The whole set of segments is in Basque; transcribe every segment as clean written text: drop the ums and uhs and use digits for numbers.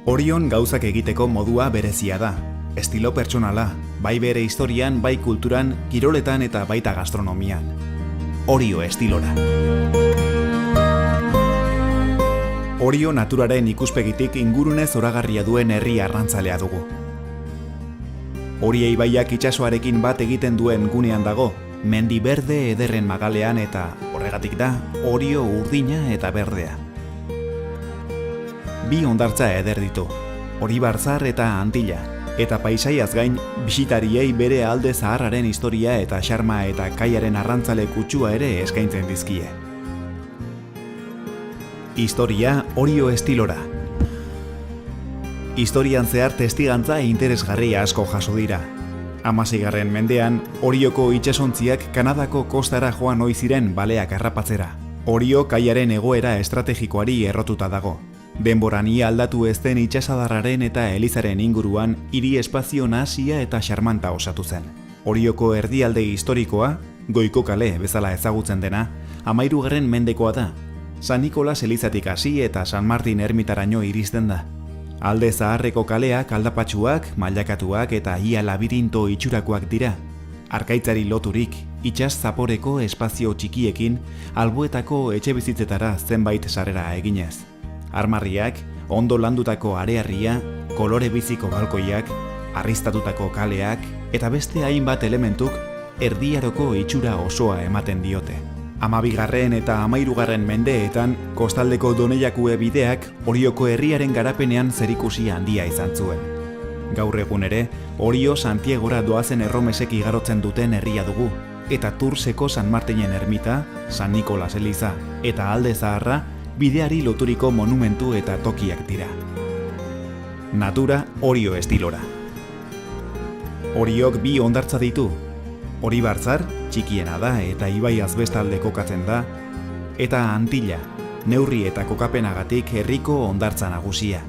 Orion gauzak egiteko modua berezia da. Estilo pertsonala, bai bere historian, bai kulturan, kiroletan eta baita gastronomian. Orio estilora. Orio naturaren ikuspegitik ingurune zoragarria duen herri arrantzalea dugu. Oria ibaiak itsasoarekin bat egiten duen gunean dago, mendi berde ederren magalean eta horregatik da Orio urdina eta berdea. Bi hondartza eder ditu, Oribarzar eta Antilla, eta paisaiaz gain bisitariei bere alde zaharraren historia eta xarma eta kaiaren arrantzale kutsua ere eskaintzen dizkie. Historia Orio estilora. Historian zehar testigantza interesgarria asko jaso dira. 16. mendean, Orioko itsasontziak Kanadako kostara joan ohi ziren baleak harrapatzera. Orio kaiaren egoera estrategikoari errotuta dago. Denboran ia aldatu ez den itsasadarraren eta elizaren inguruan hiri espazio nahasia eta xarmanta osatu zen. Orioko erdialde historikoa, Goiko kale bezala ezagutzen dena, 13. mendekoa da. San Nikolas elizatik hasi eta San Martin ermitaraino iristen da. Alde zaharreko kaleak aldapatsuak, mailakatuak eta ia labirinto itxurakoak dira. Arkaitzari loturik, itsas zaporeko espazio txikiekin, alboetako etxebizitzetara zenbait sarrera eginez. Armarriak, ondo landutako arearria, kolore biziko balkoiak, arristatutako kaleak eta beste hainbat elementuk erdiaroko itxura osoa ematen diote. 12. eta 13. mendeetan kostaldeko Doneiakue bideak Orioko herriaren garapenean zerikusi handia izan zuen. Gaur egun ere, Orio Santiagora doazen erromesek igarotzen duten herria dugu, eta Turseko San Martinen ermita, San Nikolas eliza eta Alde Zaharra bideari loturiko monumentu eta tokiak dira. Natura Orio estilora. Oriok bi hondartza ditu. Oribarzar, txikiena da eta ibai azbestalde kokatzen da, eta Antilla, neurri eta kokapenagatik herriko hondartza nagusia.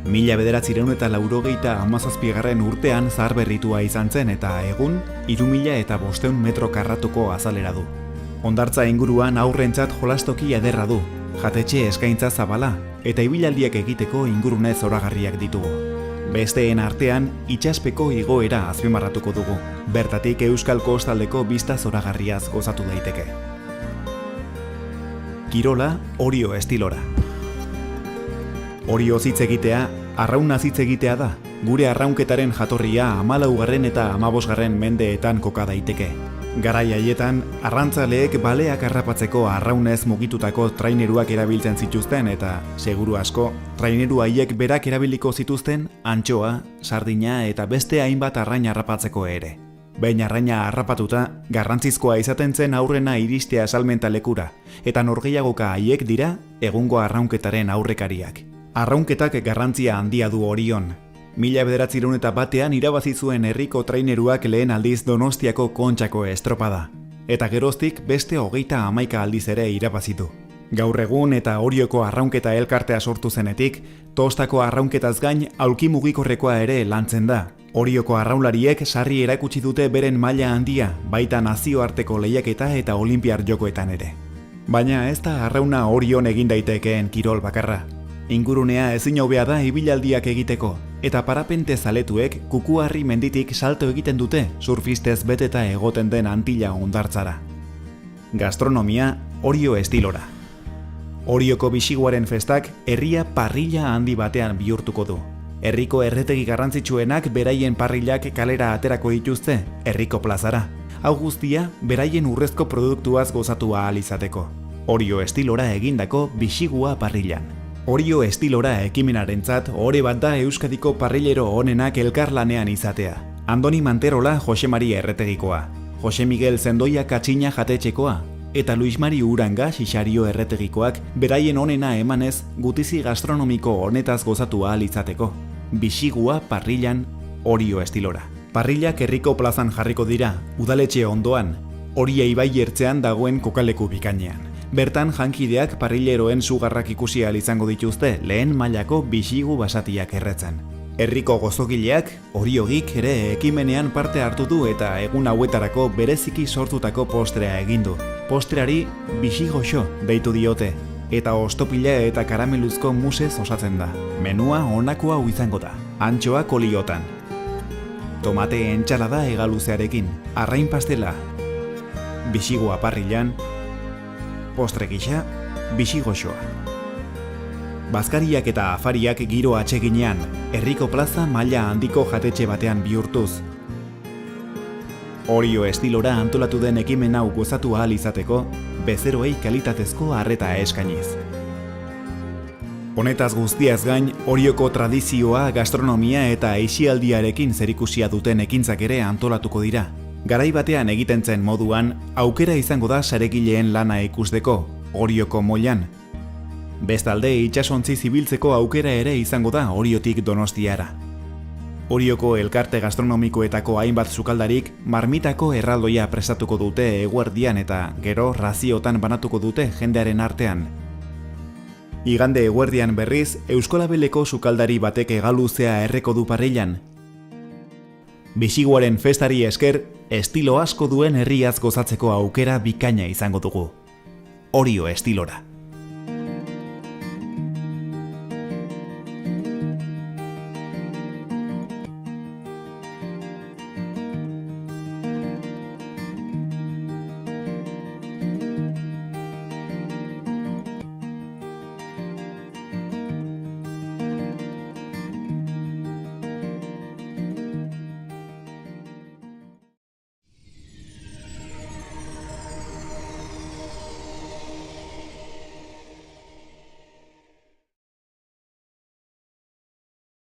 1987 urtean zaharberritua izan zen eta egun 3.500 metro karratuko azalera du. Hondartza inguruan aurrentzat jolastoki ederra du, jatetxe eskaintza zabala eta ibilaldiak egiteko ingurune zoragarriak ditugu. Besteen artean, itsaspeko igoera azpimarratuko dugu. Bertatik Euskal Kostaldeko bista zoragarriaz gozatu daiteke. Kirola Orio estilora. Orio hitz egitea, arraunaz hitz egitea da. Gure arraunketaren jatorria 14. eta 15. mendeetan koka daiteke. Garai haietan, arrantzaleek baleak harrapatzeko arraunez mugitutako traineruak erabiltzen zituzten eta, seguru asko, traineru haiek berak erabiliko zituzten antxoa, sardina eta beste hainbat arrain harrapatzeko ere. Behin arraina harrapatuta, garrantzizkoa izaten zen aurrena iristea salmenta lekura, eta norgehiagoka haiek dira egungo arraunketaren aurrekariak. Arraunketak garrantzia handia du Orion. 1901 irabazi zuen herriko traineruak lehen aldiz Donostiako Kontxako estropada, eta geroztik beste 31 aldiz ere irabazitu. Gaur egun eta Orioko arraunketa elkartea sortu zenetik, Tostako arraunketaz gain aulki mugikorrekoa ere lantzen da. Orioko arraunlariek sarri erakutsi dute beren maila handia, baita nazioarteko lehiaketa eta olinpiar jokoetan ere. Baina ez da arrauna Orion egin daitekeen kirol bakarra. Ingurunea ezin hobea da ibilaldiak egiteko, eta parapente zaletuek Kukuarri menditik salto egiten dute surfistez beteta egoten den Antilla hondartzara. Gastronomia Orio estilora. Orioko bisiguaren festak herria parrilla handi batean bihurtuko du. Herriko erretegi garrantzitsuenak beraien parrillak kalera aterako dituzte herriko plazara. Hau guztia beraien urrezko produktuaz gozatu ahal izateko. Orio estilora egindako bisigua parrillan. Orio estilora ekimenarentzat ohore bat da Euskadiko parrillero onenak elkarlanean izatea. Andoni Manterola Jose Mari erretegikoa, Jose Miguel Zendoia Katxina jatetxekoa, eta Luis Mari Uranga Xixario erretegikoak beraien onena emanez gutizi gastronomiko honetaz gozatu ahal izateko. Bisigua parrillan Orio estilora. Parrillak herriko plazan jarriko dira, udaletxe ondoan, Oria ibai ertzean dagoen kokaleku bikainean. Bertan jankideak parrilleroen sugarrak ikusi ahal izango dituzte lehen mailako bisigu basatiak erretzen. Herriko gozogileak, Oriogik ere ekimenean parte hartu du eta egun hauetarako bereziki sortutako postrea egin du. Postreari bisigoxo deitu diote. eta ostopila eta karameluzko musez osatzen da. Menua honako hau izango da. Antxoa koliotan. Tomate entxalada hegaluzearekin, arrain pastela, bixigoa parrilan, postre gisa, bixigoxoa. Bazkariak eta afariak giro atseginean, herriko plaza maila handiko jatetxe batean bihurtuz. Orio estilora antolatu den ekimen hau gozatu ahal izateko, bezeroei kalitatezko arreta eskainiz. Honetaz guztiaz gain, Orioko tradizioa, gastronomia eta aisialdiarekin zerikusia duten ekintzak ere antolatuko dira. Garai batean egiten zen moduan, aukera izango da saregileen lana ikusteko, Orioko moilan. Bestalde, itsasontzi zibiltzeko aukera ere izango da Oriotik Donostiara. Orioko elkarte gastronomikoetako hainbat sukaldarik marmitako erraldoia prestatuko dute eguerdian eta gero raziotan banatuko dute jendearen artean. Igande eguerdian berriz, Euskolabeleko sukaldari batek hegaluzea erreko du parrilan. Bixigoaren festari esker, estilo asko duen herriaz gozatzeko aukera bikaina izango dugu. Orio estilora.